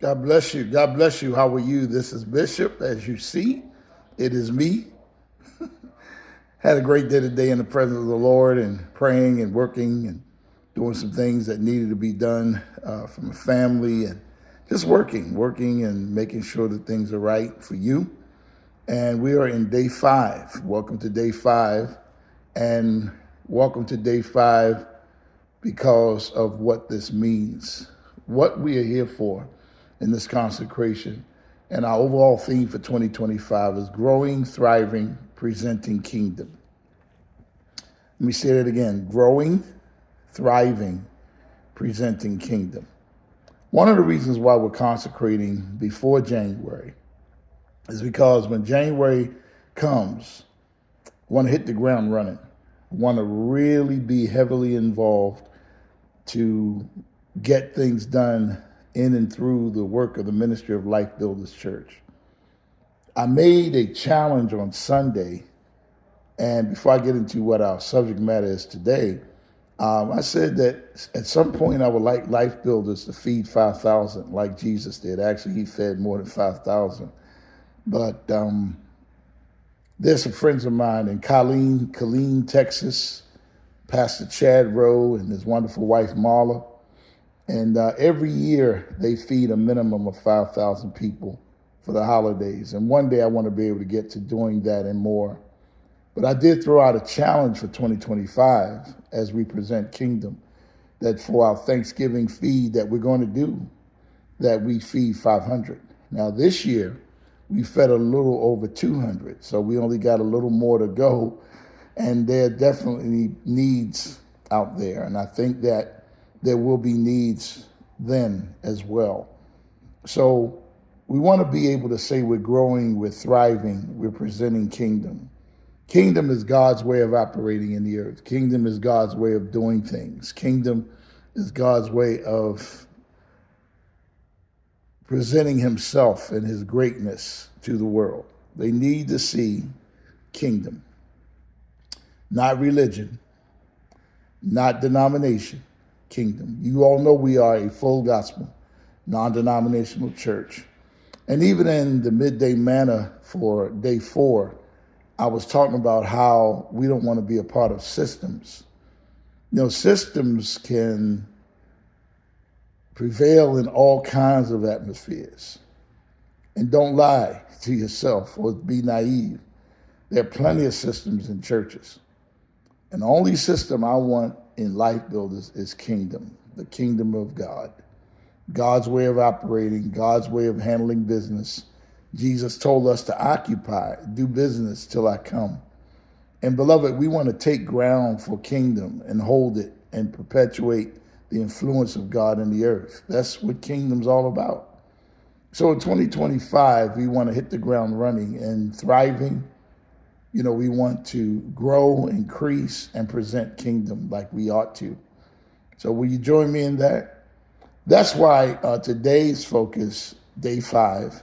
God bless you. God bless you. How are you? This is Bishop. As you see, it is me. Had a great day today in the presence of the Lord and praying and working and doing some things that needed to be done from the family and just working and making sure that things are right for you. And we are in day 5. Welcome to day 5. And welcome to day 5 because of what this means, what we are here for in this consecration. And our overall theme for 2025 is growing, thriving, presenting kingdom. Let me say that again: growing, thriving, presenting kingdom. One of the reasons why we're consecrating before January is because when January comes, we want to hit the ground running. We want to really be heavily involved to get things done in and through the work of the ministry of Life Builders Church. I made a challenge on Sunday, and before I get into what our subject matter is today, I said that at some point I would like Life Builders to feed 5,000 like Jesus did. Actually, he fed more than 5,000. But there's some friends of mine in Killeen, Texas, Pastor Chad Rowe and his wonderful wife, Marla. And every year they feed a minimum of 5,000 people for the holidays. And one day I want to be able to get to doing that and more. But I did throw out a challenge for 2025 as we present kingdom, that for our Thanksgiving feed that we're going to do, that we feed 500. Now this year we fed a little over 200. So we only got a little more to go. And there are definitely needs out there. And I think that there will be needs then as well. So we want to be able to say we're growing, we're thriving, we're presenting kingdom. Kingdom is God's way of operating in the earth. Kingdom is God's way of doing things. Kingdom is God's way of presenting himself and his greatness to the world. They need to see kingdom. Not religion, not denomination, kingdom. You all know we are a full gospel, non-denominational church. And even in the midday manna for day 4, I was talking about how we don't want to be a part of systems. You know, systems can prevail in all kinds of atmospheres. And don't lie to yourself or be naive. There are plenty of systems in churches. And the only system I want in Life Builders is kingdom, the kingdom of God. God's way of operating, God's way of handling business. Jesus told us to occupy, do business till I come. And beloved, we want to take ground for kingdom and hold it and perpetuate the influence of God in the earth. That's what kingdom's all about. So in 2025, we want to hit the ground running and thriving. You know, we want to grow, increase, and present kingdom like we ought to. So will you join me in that? That's why today's focus, day 5,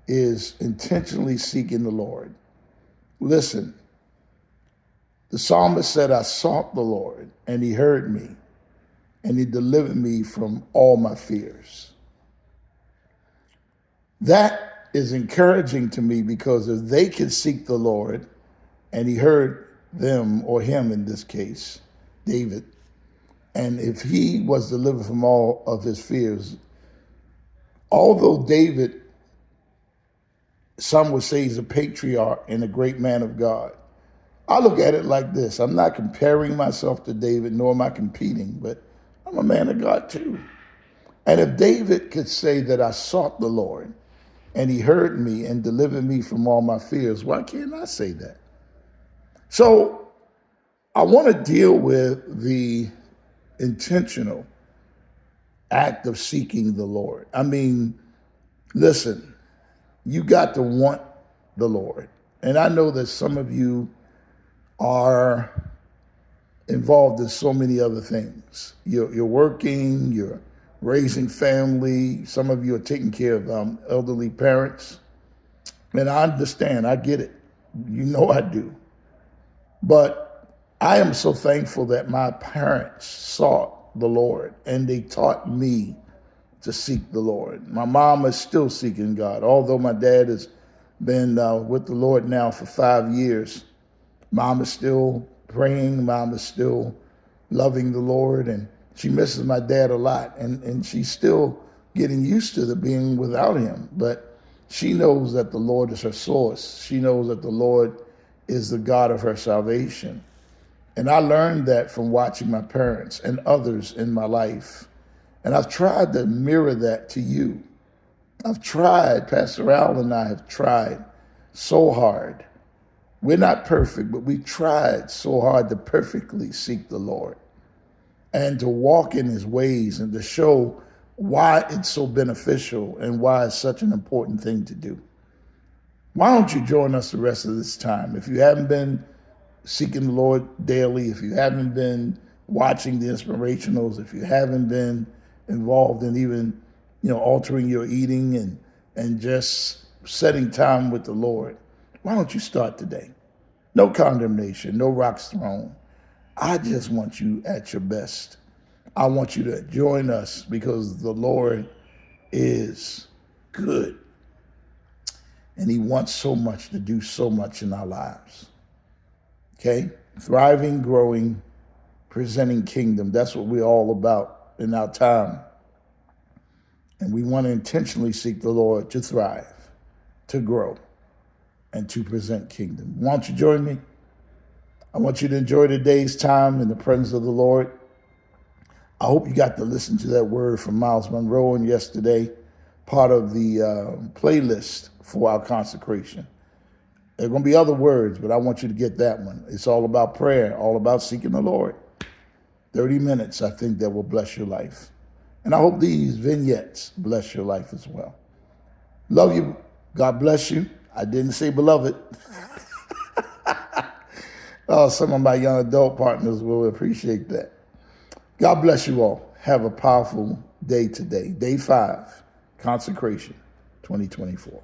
is intentionally seeking the Lord. Listen, the psalmist said, I sought the Lord, and he heard me, and he delivered me from all my fears. That is encouraging to me, because if they could seek the Lord, and he heard them, or him in this case, David, and if he was delivered from all of his fears, although David, some would say he's a patriarch and a great man of God, I look at it like this. I'm not comparing myself to David, nor am I competing, but I'm a man of God too. And if David could say that I sought the Lord, and he heard me and delivered me from all my fears, why can't I say that? So I want to deal with the intentional act of seeking the Lord. I mean, listen, you got to want the Lord. And I know that some of you are involved in so many other things. You're working, you're raising family. Some of you are taking care of elderly parents. And I understand, I get it. You know I do. But I am so thankful that my parents sought the Lord and they taught me to seek the Lord. My mom is still seeking God. Although my dad has been with the Lord now for 5 years, mom is still praying. Mom is still loving the Lord, and she misses my dad a lot. And she's still getting used to the being without him. But she knows that the Lord is her source. She knows that the Lord is the God of her salvation. And I learned that from watching my parents and others in my life. And I've tried to mirror that to you. I've tried, Pastor Al and I have tried so hard. We're not perfect, but we've tried so hard to perfectly seek the Lord and to walk in his ways and to show why it's so beneficial and why it's such an important thing to do. Why don't you join us the rest of this time? If you haven't been seeking the Lord daily, if you haven't been watching the inspirationals, if you haven't been involved in even, altering your eating and just setting time with the Lord, why don't you start today? No condemnation, no rocks thrown. I just want you at your best. I want you to join us because the Lord is good. And he wants so much to do so much in our lives. Okay? Thriving, growing, presenting kingdom. That's what we're all about in our time. And we want to intentionally seek the Lord to thrive, to grow, and to present kingdom. Why don't you join me? I want you to enjoy today's time in the presence of the Lord. I hope you got to listen to that word from Miles Monroe and yesterday, part of the playlist for our consecration. There are going to be other words, but I want you to get that one. It's all about prayer, all about seeking the Lord. 30 minutes, I think, that will bless your life. And I hope these vignettes bless your life as well. Love you. God bless you. I didn't say beloved. Oh, some of my young adult partners will appreciate that. God bless you all. Have a powerful day today. Day 5, Consecration 2024.